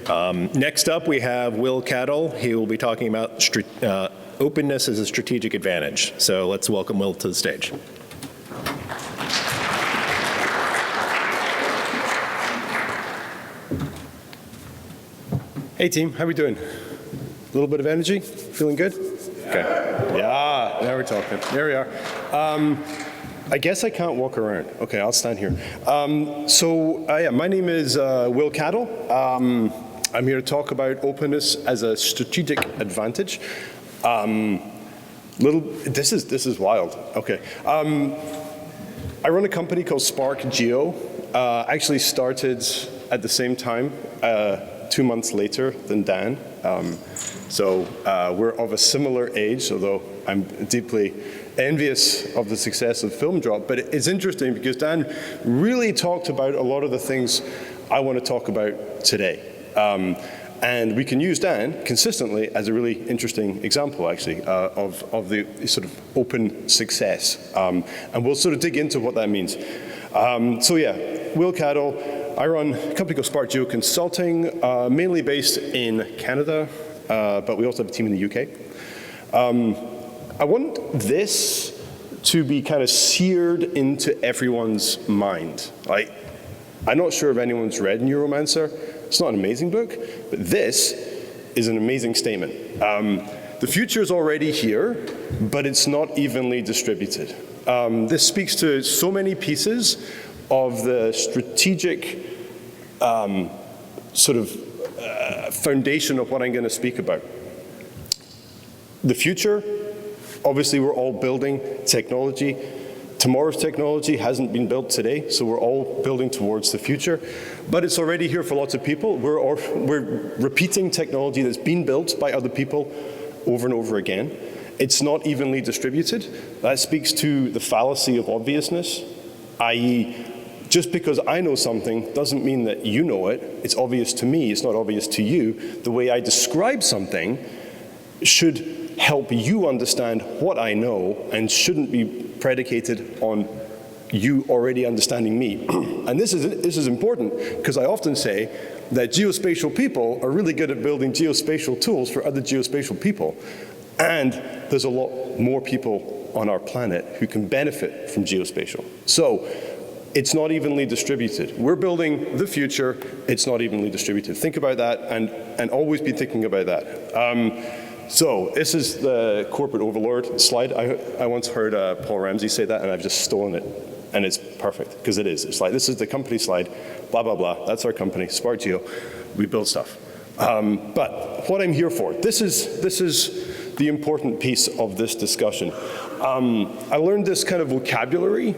Next up, we have Will Cadell. He will be talking about openness as a strategic advantage. So let's welcome Will to the stage. Hey team, how we doing? A little bit of energy? Feeling good? Okay. Yeah, now we're talking. There we are. I guess I can't walk around. Okay, I'll stand here. Yeah, my name is Will Cadell. I'm here to talk about openness as a strategic advantage. This is wild. Okay. I run a company called FOSS4G NA. Actually started at the same time, 2 months later than Dan. We're of a similar age, although I'm deeply envious of the success of Film Drop. But it's interesting because Dan really talked about a lot of the things I want to talk about today. And we can use Dan consistently as a really interesting example, actually, of the sort of open success. And we'll sort of dig into what that means. Yeah, Will Cadell. I run a company called FOSS4G NA Consulting, mainly based in Canada, but we also have a team in the UK. I want this to be kind of seared into everyone's mind. I'm not sure if anyone's read Neuromancer. It's not an amazing book, but this is an amazing statement. The future is already here, but it's not evenly distributed. This speaks to so many pieces of the strategic foundation of what I'm going to speak about. The future, obviously we're all building technology. Tomorrow's technology hasn't been built today, so we're all building towards the future. But it's already here for lots of people. We're repeating technology that's been built by other people over and over again. It's not evenly distributed. That speaks to the fallacy of obviousness, i.e., just because I know something doesn't mean that you know it. It's obvious to me, it's not obvious to you. The way I describe something should help you understand what I know and shouldn't be predicated on you already understanding me. And this is important because I often say that geospatial people are really good at building geospatial tools for other geospatial people. And there's a lot more people on our planet who can benefit from geospatial. So it's not evenly distributed. We're building the future, it's not evenly distributed. Think about that and always be thinking about that. So this is the corporate overlord slide. I once heard Paul Ramsey say that and I've just stolen it. And it's perfect, because it is. It's like, this is the company slide, blah, blah, blah. That's our company, FOSS4G NA. We build stuff. But what I'm here for, this is the important piece of this discussion. I learned this kind of vocabulary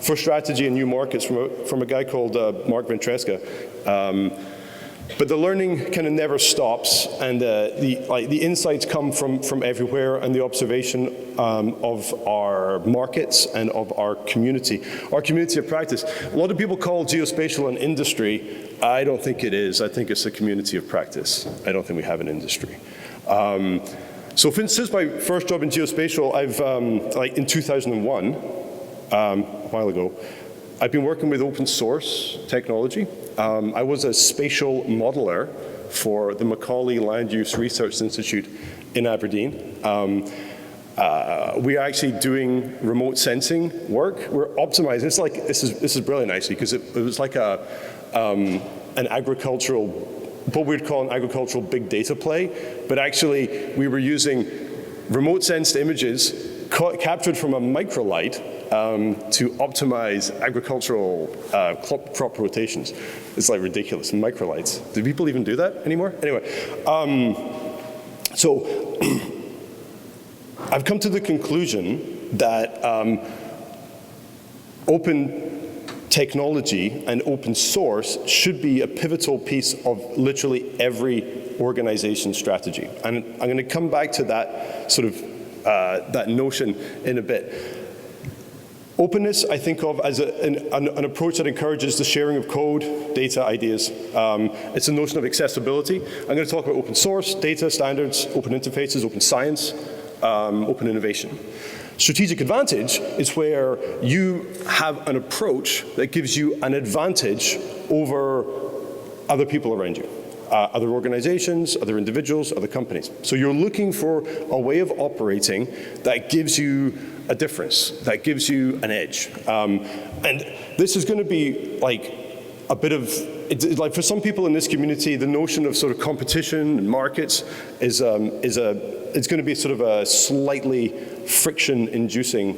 for strategy and new markets from a guy called Mark Ventresca. But the learning kind of never stops, and the insights come from everywhere, and the observation of our markets and of our community of practice. A lot of people call geospatial an industry. I don't think it is. I think it's a community of practice. I don't think we have an industry. So since my first job in geospatial, I've, in 2001, a while ago, I've been working with open source technology. I was a spatial modeler for the Macaulay Land Use Research Institute in Aberdeen. We're actually doing remote sensing work. We're optimizing. It's like, this is brilliant actually, because it was like an agricultural, what we'd call an agricultural big data play, but actually we were using remote sensed images captured from a microlight to optimize agricultural crop rotations. It's like ridiculous, microlights. Do people even do that anymore? Anyway, so I've come to the conclusion that open technology and open source should be a pivotal piece of literally every organization's strategy. And I'm going to come back to that sort of that notion in a bit. Openness, I think of as an approach that encourages the sharing of code, data, ideas. It's a notion of accessibility. I'm going to talk about open source, data, standards, open interfaces, open science, open innovation. Strategic advantage is where you have an approach that gives you an advantage over other people around you. Other organizations, other individuals, other companies. So you're looking for a way of operating that gives you a difference, that gives you an edge. And this is going to be like a bit of, like for some people in this community, the notion of sort of competition and markets it's going to be sort of a slightly friction-inducing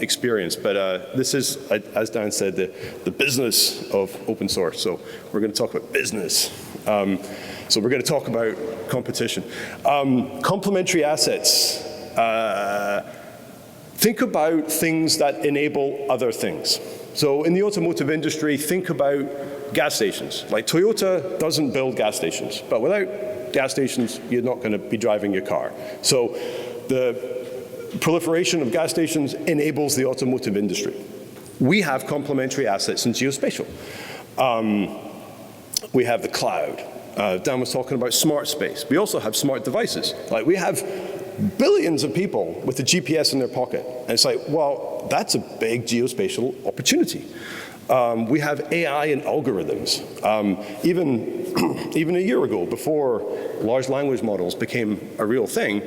experience, but this is, as Dan said, the business of open source. So we're going to talk about business. So we're going to talk about competition. Complementary assets. Think about things that enable other things. So in the automotive industry, think about gas stations. Like Toyota doesn't build gas stations, but without gas stations, you're not going to be driving your car. So the proliferation of gas stations enables the automotive industry. We have complementary assets in geospatial. We have the cloud. Dan was talking about smart space. We also have smart devices. Like we have billions of people with the GPS in their pocket. And it's like, well, that's a big geospatial opportunity. We have AI and algorithms. Even a year ago, before large language models became a real thing,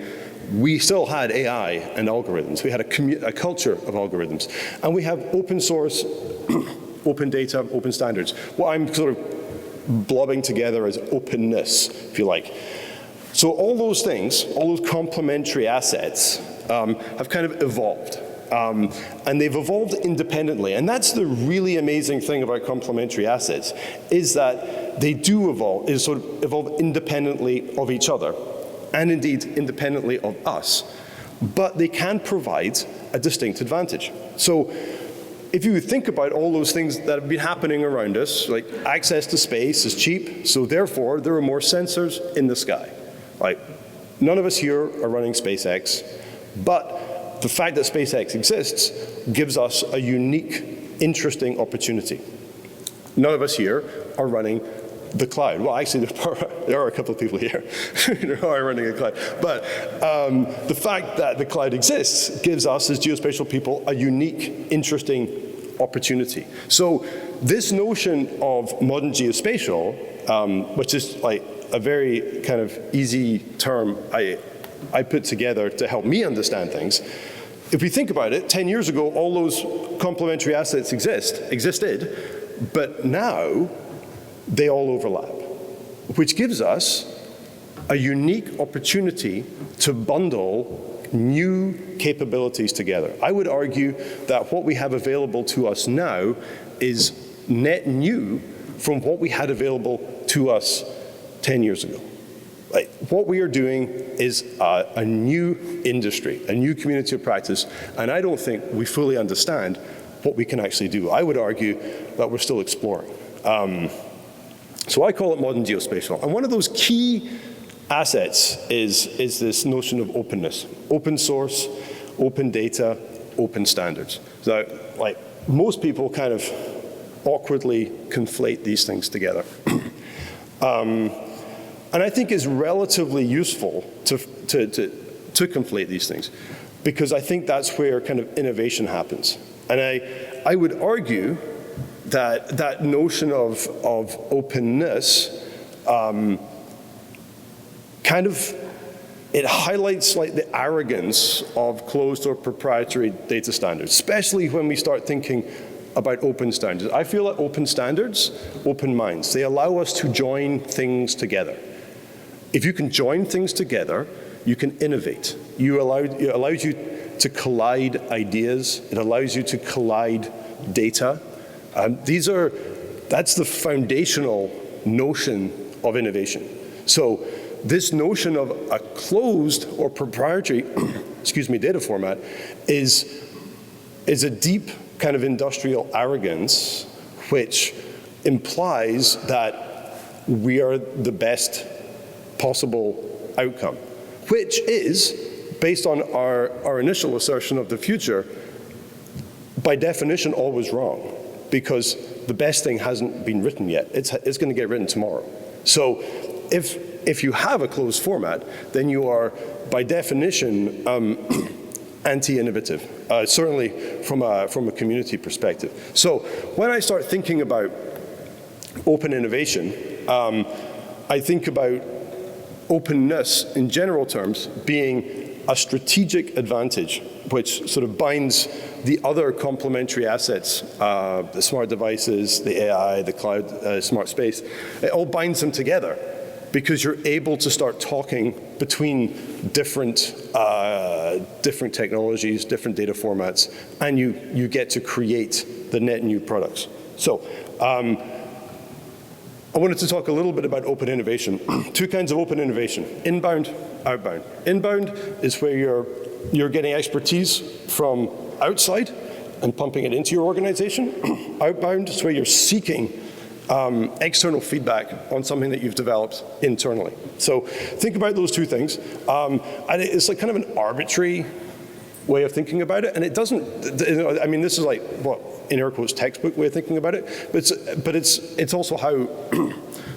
we still had AI and algorithms. We had a culture of algorithms. And we have open source, open data, open standards. What I'm sort of blobbing together as openness, if you like. So all those things, all those complementary assets have kind of evolved. And they've evolved independently. And that's the really amazing thing about complementary assets, is that they do evolve independently of each other, and indeed independently of us. But they can provide a distinct advantage. So if you think about all those things that have been happening around us, like access to space is cheap, so therefore there are more sensors in the sky. Like, none of us here are running SpaceX, but the fact that SpaceX exists gives us a unique, interesting opportunity. None of us here are running the cloud. Well, actually, there are a couple of people here who are running a cloud. But the fact that the cloud exists gives us, as geospatial people, a unique, interesting opportunity. So this notion of modern geospatial, which is like a very kind of easy term I put together to help me understand things. If we think about it, 10 years ago, all those complementary assets existed, but now they all overlap, which gives us a unique opportunity to bundle new capabilities together. I would argue that what we have available to us now is net new from what we had available to us 10 years ago. Like, what we are doing is a new industry, a new community of practice, and I don't think we fully understand what we can actually do. I would argue that we're still exploring. So I call it modern geospatial. And one of those key assets is this notion of openness. Open source, open data, open standards. So, like, most people kind of awkwardly conflate these things together. And I think it's relatively useful to conflate these things, because I think that's where kind of innovation happens. And I would argue that that notion of openness kind of, it highlights like the arrogance of closed or proprietary data standards, especially when we start thinking about open standards. I feel like open standards, open minds, they allow us to join things together. If you can join things together, you can innovate. It allows you to collide ideas. It allows you to collide data. That's the foundational notion of innovation. So this notion of a closed or proprietary data format is a deep kind of industrial arrogance, which implies that we are the best possible outcome, which is, based on our initial assertion of the future, by definition always wrong, because the best thing hasn't been written yet. It's going to get written tomorrow. So if you have a closed format, then you are, by definition, anti-innovative, certainly from a community perspective. So when I start thinking about open innovation, I think about openness in general terms being a strategic advantage, which sort of binds the other complementary assets, the smart devices, the AI, the cloud, smart space. It all binds them together because you're able to start talking between different technologies, different data formats, and you get to create the net new products. So I wanted to talk a little bit about open innovation. Two kinds of open innovation: inbound, outbound. Inbound is where you're getting expertise from outside and pumping it into your organization. Outbound is where you're seeking external feedback on something that you've developed internally. So think about those two things. And it's like kind of an arbitrary way of thinking about it, and it doesn't, I mean, this is like, what, in air quotes, textbook way of thinking about it, but it's also how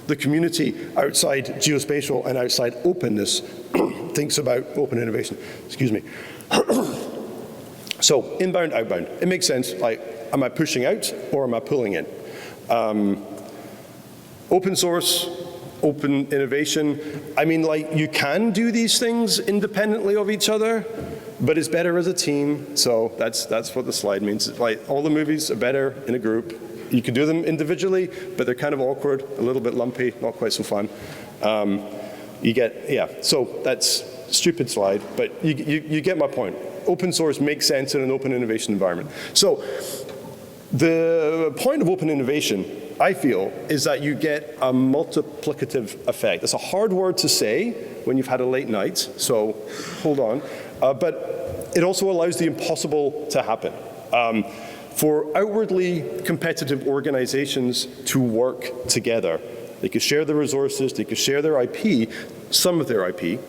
the community outside geospatial and outside openness thinks about open innovation. Excuse me. So inbound, outbound. It makes sense. Like, am I pushing out or am I pulling in? Open source, open innovation. I mean, like, you can do these things independently of each other, but it's better as a team. So that's what the slide means. Like, all the movies are better in a group. You can do them individually, but they're kind of awkward, a little bit lumpy, not quite so fun. So that's a stupid slide, but you get my point. Open source makes sense in an open innovation environment. So the point of open innovation, I feel, is that you get a multiplicative effect. It's a hard word to say when you've had a late night, so hold on. But it also allows the impossible to happen. For outwardly competitive organizations to work together, they could share their resources, they could share their IP, some of their IP,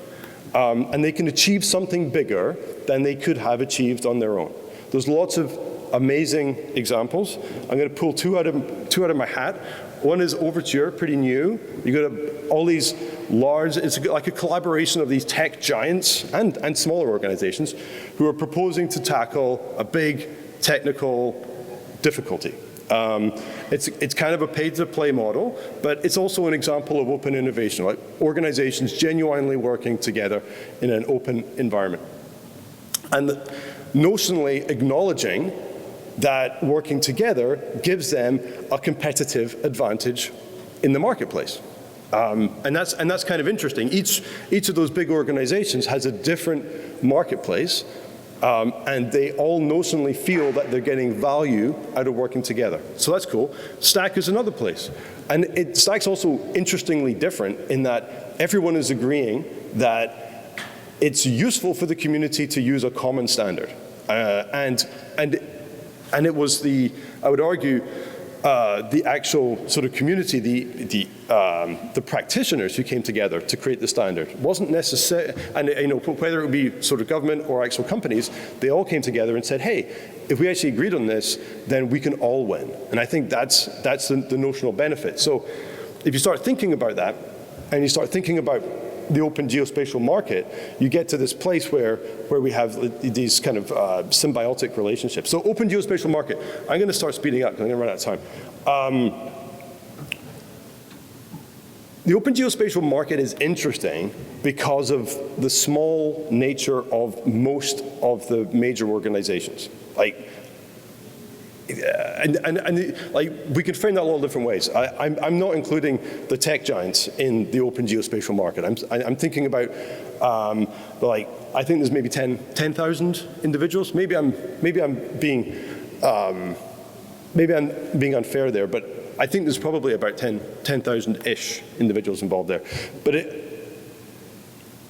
and they can achieve something bigger than they could have achieved on their own. There's lots of amazing examples. I'm going to pull two out of my hat. One is Overture, pretty new. You got all these large, it's like a collaboration of these tech giants and smaller organizations who are proposing to tackle a big technical difficulty. It's kind of a pay-to-play model, but it's also an example of open innovation, like organizations genuinely working together in an open environment. And notionally acknowledging that working together gives them a competitive advantage in the marketplace. And that's kind of interesting. Each of those big organizations has a different marketplace, and they all notionally feel that they're getting value out of working together. So that's cool. Stack is another place. And Stack's also interestingly different in that everyone is agreeing that it's useful for the community to use a common standard. And it was I would argue, the actual sort of community, the practitioners who came together to create the standard. It wasn't necessary, and whether it would be sort of government or actual companies, they all came together and said, hey, if we actually agreed on this, then we can all win. And I think that's the notional benefit. So if you start thinking about that, and you start thinking about the open geospatial market, you get to this place where we have these kind of symbiotic relationships. So open geospatial market, I'm going to start speeding up because I'm going to run out of time. The open geospatial market is interesting because of the small nature of most of the major organizations. Like, like we can frame that a lot of different ways. I'm not including the tech giants in the open geospatial market. I'm thinking about like, I think there's maybe 10,000 individuals. Maybe I'm being unfair there, but I think there's probably about 10,000-ish individuals involved there. But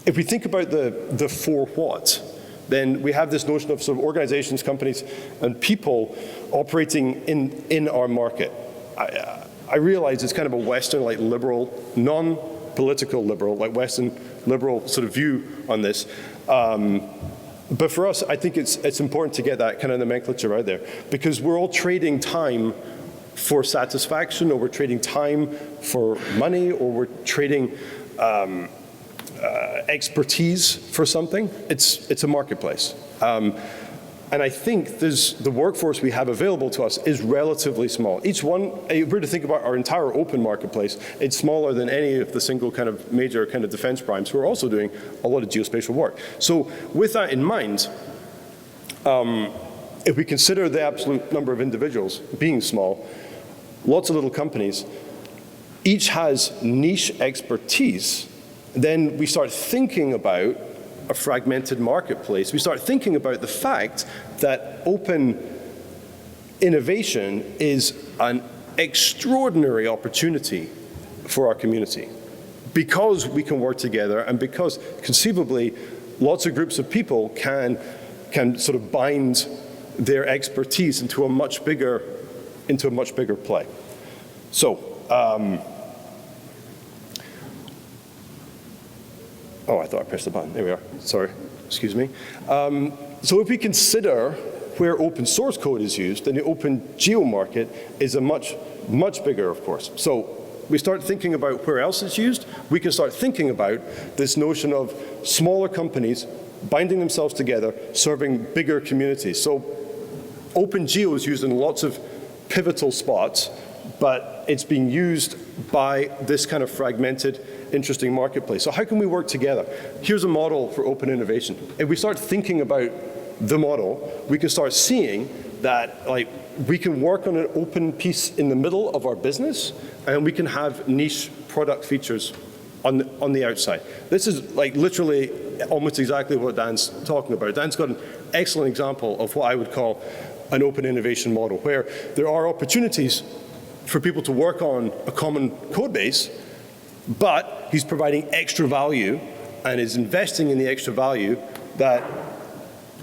if we think about the for what, then we have this notion of sort of organizations, companies, and people operating in our market. I realize it's kind of a Western, like liberal, non-political liberal, like Western liberal sort of view on this. But for us, I think it's important to get that kind of nomenclature out there, because we're all trading time for satisfaction, or we're trading time for money, or we're trading expertise for something. It's a marketplace. And I think the workforce we have available to us is relatively small. Each one, if we're to think about our entire open marketplace, it's smaller than any of the single kind of major kind of defense primes who are also doing a lot of geospatial work. So with that in mind, if we consider the absolute number of individuals being small, lots of little companies, each has niche expertise, then we start thinking about a fragmented marketplace. We start thinking about the fact that open innovation is an extraordinary opportunity for our community because we can work together and because conceivably lots of groups of people can sort of bind their expertise into a much bigger play. So, oh, I thought I pressed the button. There we are. Sorry. Excuse me. So if we consider where open source code is used, then the open geo market is a much bigger, of course. So we start thinking about where else it's used. We can start thinking about this notion of smaller companies binding themselves together, serving bigger communities. So open geo is used in lots of pivotal spots, but it's being used by this kind of fragmented, interesting marketplace. So how can we work together? Here's a model for open innovation. If we start thinking about the model, we can start seeing that we can work on an open piece in the middle of our business, and we can have niche product features on the outside. This is literally almost exactly what Dan's talking about. Dan's got an excellent example of what I would call an open innovation model, where there are opportunities for people to work on a common code base, but he's providing extra value and is investing in the extra value that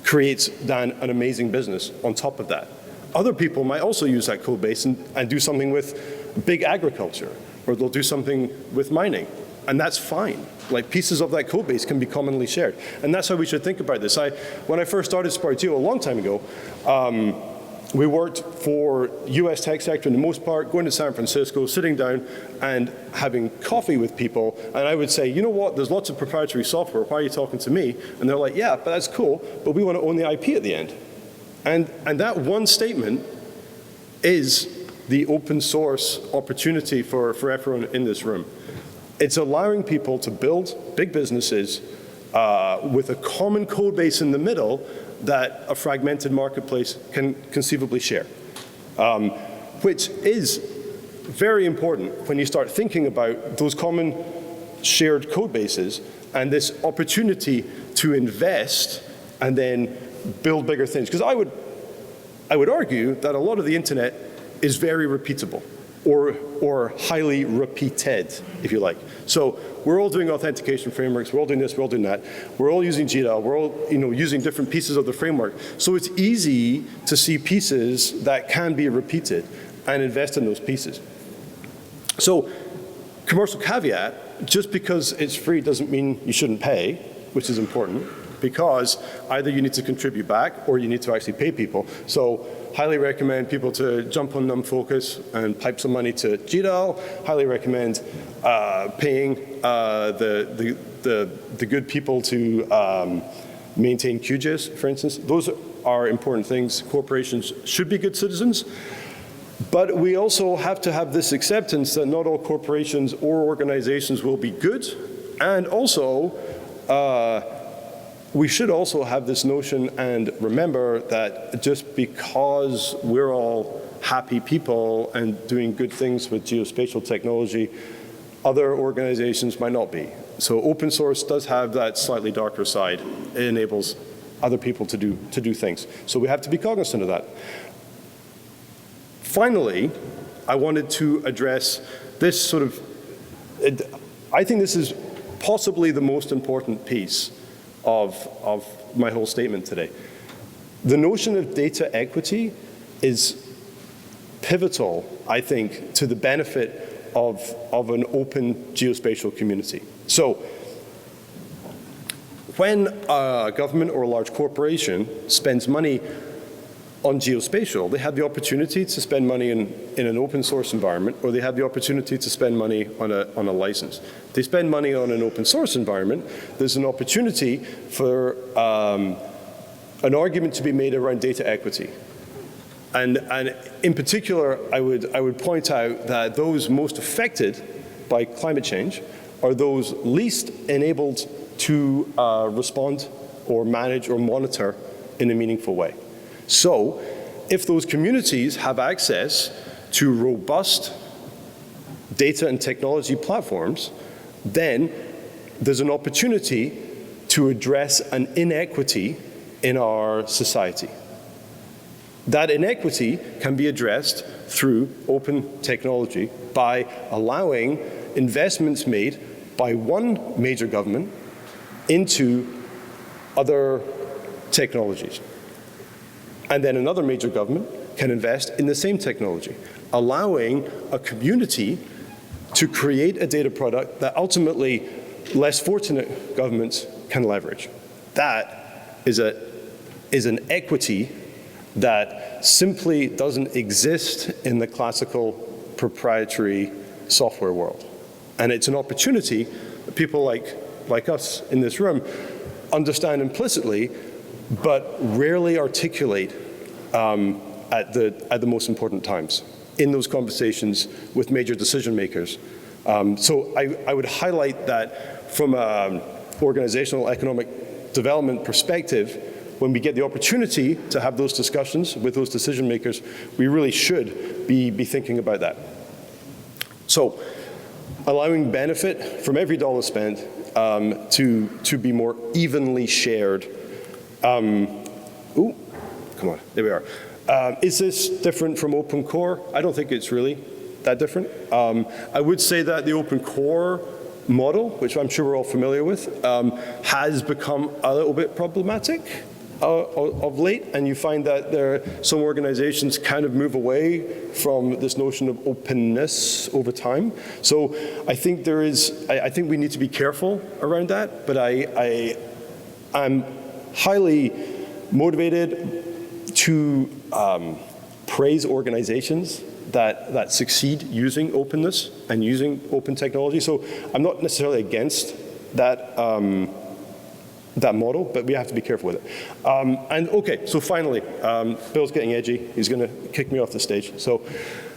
creates then an amazing business on top of that. Other people might also use that code base and do something with big agriculture, or they'll do something with mining, and that's fine. Pieces of that code base can be commonly shared. And that's how we should think about this. When I first started Spargeo a long time ago, we worked for US tech sector in the most part, going to San Francisco, sitting down and having coffee with people. And I would say, you know what, there's lots of proprietary software. Why are you talking to me? And they're like, yeah, but that's cool, but we want to own the IP at the end. And that one statement is the open source opportunity for everyone in this room. It's allowing people to build big businesses with a common code base in the middle that a fragmented marketplace can conceivably share, which is very important when you start thinking about those common shared code bases and this opportunity to invest and then build bigger things. Because I would argue that a lot of the internet is very repeatable, or highly repeated, if you like. So we're all doing authentication frameworks, we're all doing this, we're all doing that. We're all using GDAL, we're all using different pieces of the framework. So it's easy to see pieces that can be repeated and invest in those pieces. So commercial caveat, just because it's free doesn't mean you shouldn't pay, which is important, because either you need to contribute back or you need to actually pay people. So highly recommend people to jump on NumFocus and pipe some money to GDAL. Highly recommend paying the good people to maintain QGIS, for instance. Those are important things. Corporations should be good citizens. But we also have to have this acceptance that not all corporations or organizations will be good. And also, we should also have this notion and remember that just because we're all happy people and doing good things with geospatial technology, other organizations might not be. So open source does have that slightly darker side. It enables other people to do things. So we have to be cognizant of that. Finally, I wanted to address this sort of, I think this is possibly the most important piece of my whole statement today. The notion of data equity is pivotal, I think, to the benefit of an open geospatial community. So when a government or a large corporation spends money on geospatial, they have the opportunity to spend money in an open source environment, or they have the opportunity to spend money on a license. If they spend money on an open source environment, there's an opportunity for an argument to be made around data equity. And in particular, I would point out that those most affected by climate change are those least enabled to respond or manage or monitor in a meaningful way. So if those communities have access to robust data and technology platforms, then there's an opportunity to address an inequity in our society. That inequity can be addressed through open technology by allowing investments made by one major government into other technologies. And then another major government can invest in the same technology, allowing a community to create a data product that ultimately less fortunate governments can leverage. That is an equity that simply doesn't exist in the classical proprietary software world. And it's an opportunity that people like us in this room understand implicitly, but rarely articulate at the most important times in those conversations with major decision makers. So I would highlight that from an organizational economic development perspective, when we get the opportunity to have those discussions with those decision makers, we really should be thinking about that. So allowing benefit from every dollar spent to be more evenly shared. Ooh, come on, there we are. Is this different from open core? I don't think it's really that different. I would say that the open core model, which I'm sure we're all familiar with, has become a little bit problematic of late, and you find that some organizations kind of move away from this notion of openness over time. So I think I think we need to be careful around that, but I'm highly motivated to praise organizations that succeed using openness and using open technology. So I'm not necessarily against that that model, but we have to be careful with it. And okay, so finally, Bill's getting edgy. He's going to kick me off the stage. So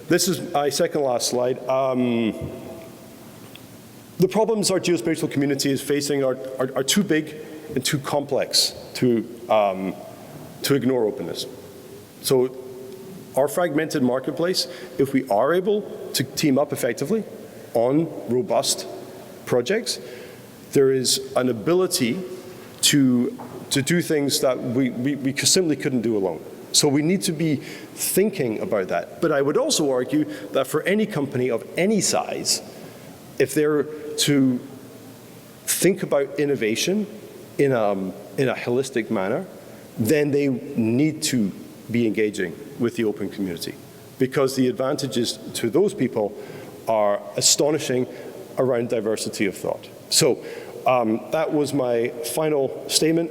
this is my second last slide. The problems our geospatial community is facing are too big and too complex to ignore openness. So our fragmented marketplace, if we are able to team up effectively on robust projects, there is an ability to do things that we simply couldn't do alone. So we need to be thinking about that. But I would also argue that for any company of any size, if they're to think about innovation in a holistic manner, then they need to be engaging with the open community, because the advantages to those people are astonishing around diversity of thought. So that was my final statement.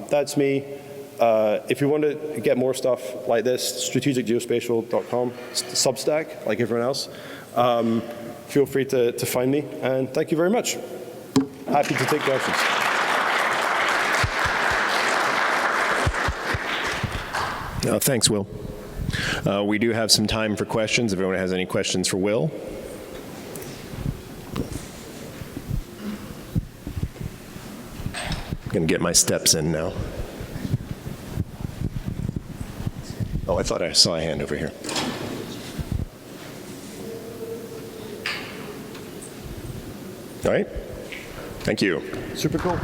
That's me. If you want to get more stuff like this, strategicgeospatial.com, Substack, like everyone else, feel free to find me, and thank you very much. Happy to take questions. Thanks, Will. We do have some time for questions. If anyone has any questions for Will. I'm going to get my steps in now. Oh, I thought I saw a hand over here. All right. Thank you. Super cool.